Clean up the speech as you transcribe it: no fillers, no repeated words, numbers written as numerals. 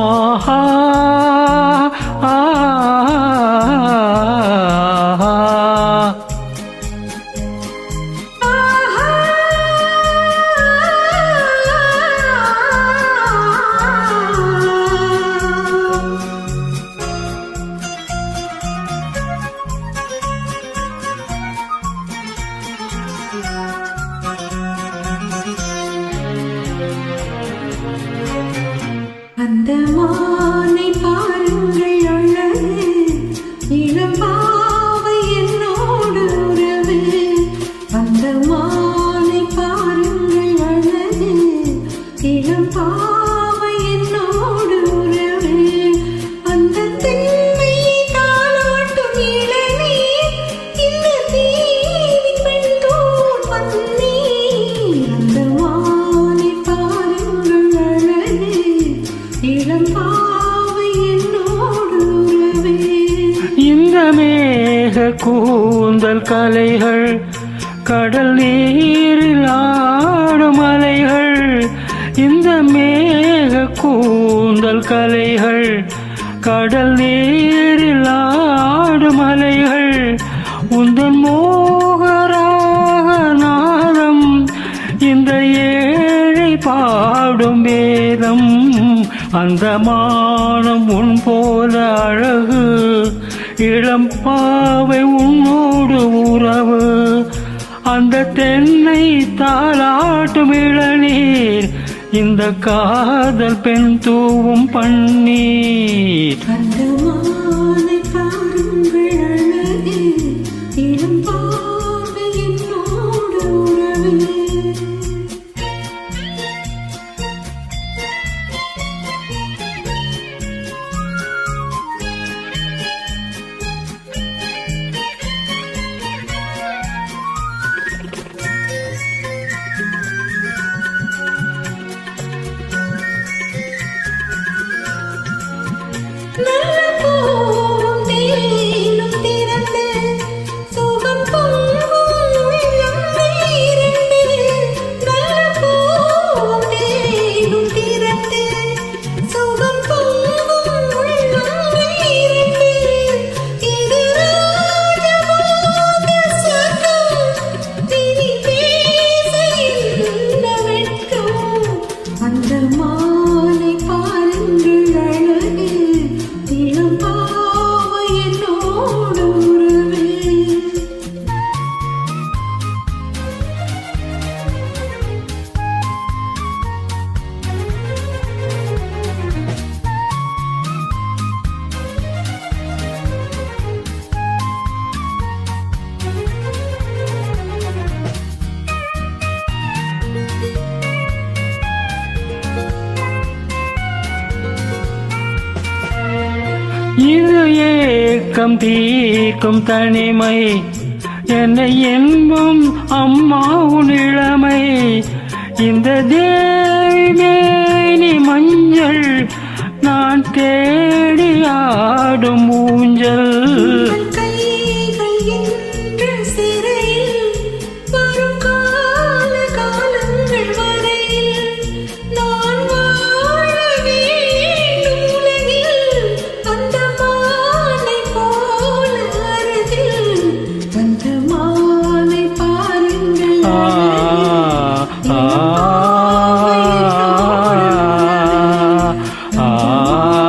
ஆஹா அந்த மானை பாருங்கள் அழகு, இளம் பாவை என்னோடு உறவு. அந்த மானை பாருங்கள் அழகு, இளம் பாவை என்னோடு உறவு. அந்த தென்னை தாளாட்டும் இளநீர், இந்த தீவி பெண் தோல் பன்னீர். அந்த மானை பாருங்கள் அழகு, இளம் பாவை என்னோடு உறவே. இந்த மேக கூந்தல் கலைகள், கடல் நீரில் ஆடும் அலைகள். இந்த மேக கூந்தல் கலைகள், கடல் நீரில் ஆடும் அலைகள். உந்தன் மோகராக நாதம், இந்த ஏழை பாடும் வேதம். அந்த மானம் உன் போல அழகு, இளம் பாவை உன்னோடு உறவு. அந்த தென்னை தாளாட்டும் இளநீர், இந்த காதல் பெண் தூவும் பன்னீர். அந்த மானை பாருங்கள் அழகு, இளம் பாவை என்னோடு உறவே. நல்ல பூவும் தேனும் திறந்து, சுகம் பொங்கும் உள்ளங்கள் இரண்டு. நல்ல பூவும் தேனும் திறந்து, சுகம் பொங்கும் உள்ளங்கள் இரண்டு. இது ராஜபோக சொர்க்கம், இனி பேச என்ன வெட்கம். அந்த மாலை பாருங்கள் அழகு, இளம் பாவை என்னோடு உறவே. இது ஏக்கம் தீர்க்கும் தனிமை, என்னை என்பும் அம்மா உன் இளமை. இந்த தேவி மேனி மஞ்சள், நான் தேடி ஆடும் ஊஞ்சல். கைகள் என்ற சிறையில், வரும் கால காலங்கள் வரையில் நான் வாழ வேண்டும் உலகில். அந்த மானை போல அருகில், அந்த மானை பாருங்கள் அழகு, இளம் பாவை என்னோடு உறவே.